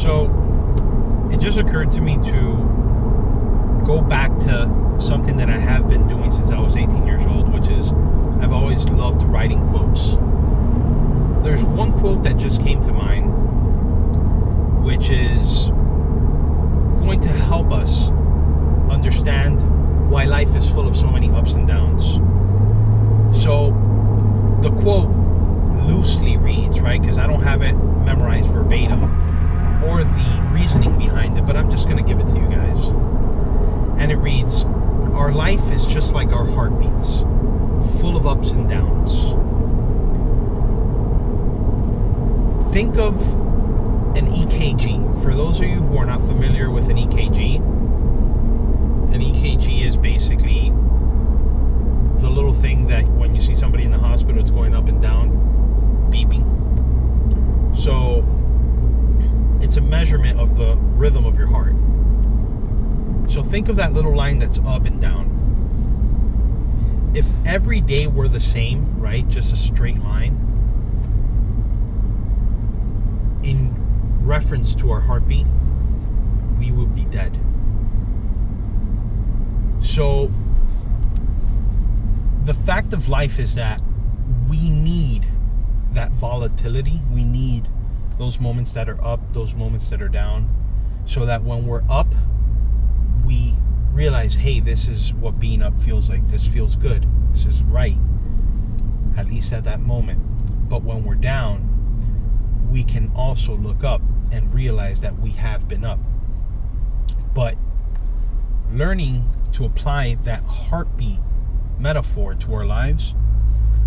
So it just occurred to me to go back to something that I have been doing since I was 18 years old, which is I've always loved writing quotes. There's one quote that just came to mind, which is going to help us understand why life is full of so many ups and downs. So the quote loosely reads, right, because I don't have it memorized verbatim or the reasoning behind it, but I'm just going to give it to you guys. And it reads, our life is just like our heartbeats, full of ups and downs. Think of an EKG. For those of you who are not familiar with an EKG is basically the little thing that when you see somebody in the hospital, it's going up and down, beeping. So it's a measurement of the rhythm of your heart. So think of that little line that's up and down. If every day were the same, right, just a straight line, in reference to our heartbeat, we would be dead. So the fact of life is that we need that volatility. We need those moments that are up, those moments that are down, so that when we're up, we realize, hey, this is what being up feels like. This feels good. This is right, at least at that moment. But when we're down, we can also look up and realize that we have been up. But learning to apply that heartbeat metaphor to our lives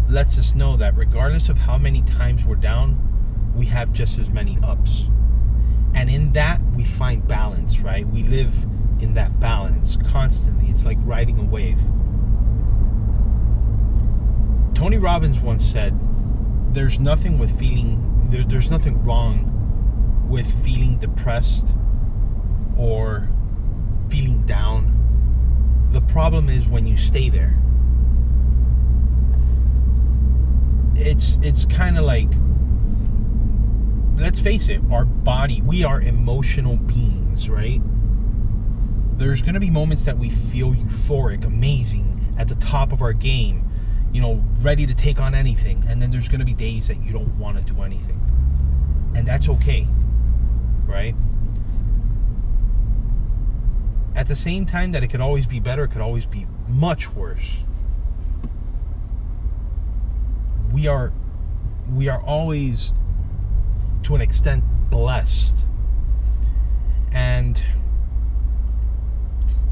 lets us know that regardless of how many times we're down, we have just as many ups. And in that, we find balance, right? We live in that balance constantly. It's like riding a wave. Tony Robbins once said, there's nothing wrong with feeling depressed or feeling down. The problem is when you stay there. It's kind of like, let's face it, our body, we are emotional beings, right? There's going to be moments that we feel euphoric, amazing, at the top of our game, you know, ready to take on anything. And then there's going to be days that you don't want to do anything. And that's okay, right? At the same time that it could always be better, it could always be much worse. We are always, to an extent, blessed. And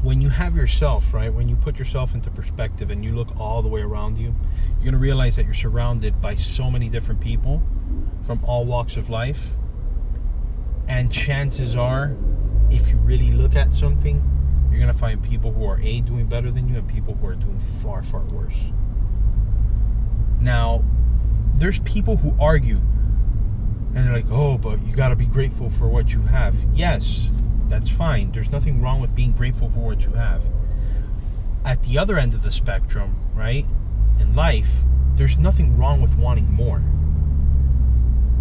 when you have yourself, right, when you put yourself into perspective and you look all the way around you, you're going to realize that you're surrounded by so many different people from all walks of life. And chances are, if you really look at something, you're going to find people who are doing better than you and people who are doing far, far worse. Now, there's people who argue and they're like, oh, but you got to be grateful for what you have. Yes, that's fine. There's nothing wrong with being grateful for what you have. At the other end of the spectrum, right, in life, there's nothing wrong with wanting more.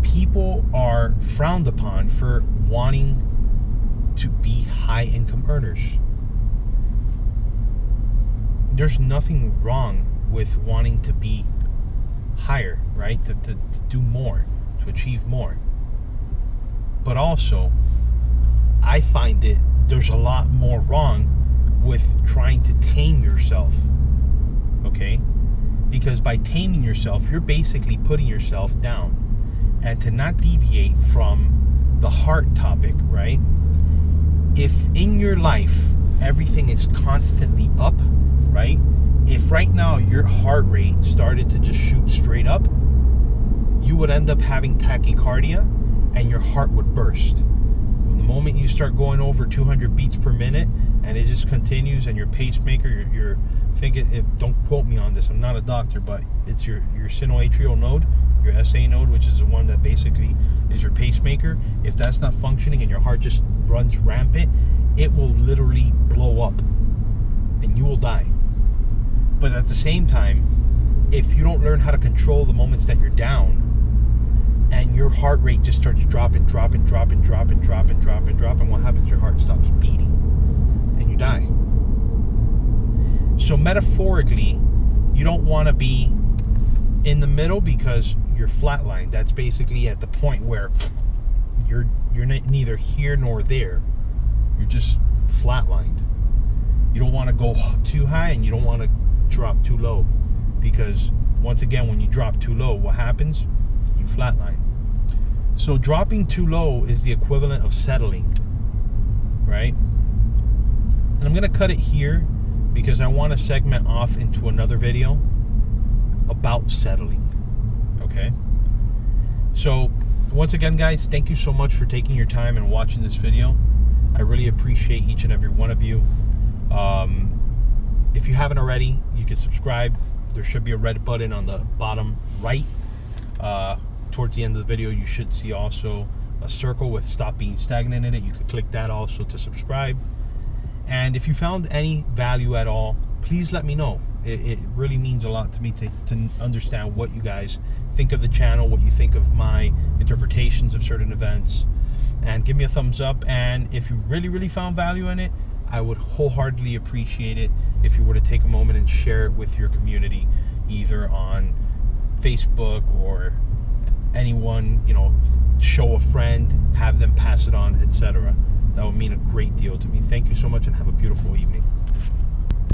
People are frowned upon for wanting to be high income earners. There's nothing wrong with wanting to be higher, right? To do more, to achieve more. But also, I find there's a lot more wrong with trying to tame yourself, okay? Because by taming yourself, you're basically putting yourself down. And to not deviate from the heart topic, right? If in your life, everything is constantly up, right? If right now your heart rate started to just shoot straight up, you would end up having tachycardia and your heart would burst. The moment you start going over 200 beats per minute and it just continues, and your pacemaker, your don't quote me on this, I'm not a doctor, but it's your sinoatrial node, your SA node, which is the one that basically is your pacemaker. If that's not functioning and your heart just runs rampant, it will literally blow up and you will die. But at the same time, if you don't learn how to control the moments that you're down and your heart rate just starts dropping. What happens? Your heart stops beating and you die. So metaphorically, you don't want to be in the middle because you're flatlined. That's basically at the point where you're neither here nor there. You're just flatlined. You don't want to go too high and you don't want to drop too low, because once again, when you drop too low, what happens? You flatline. So dropping too low is the equivalent of settling, right? And I'm going to cut it here because I want to segment off into another video about settling. Okay? So once again, guys, thank you so much for taking your time and watching this video. I really appreciate each and every one of you. If you haven't already, you can subscribe. There should be a red button on the bottom right. Towards the end of the video, you should see also a circle with Stop Being Stagnant in it. You could click that also to subscribe. And if you found any value at all, please let me know. It really means a lot to me to understand what you guys think of the channel, what you think of my interpretations of certain events, and give me a thumbs up. And if you really found value in it, I would wholeheartedly appreciate it if you were to take a moment and share it with your community, either on Facebook or anyone, show a friend, have them pass it on, etc. That would mean a great deal to me. Thank you so much and have a beautiful evening.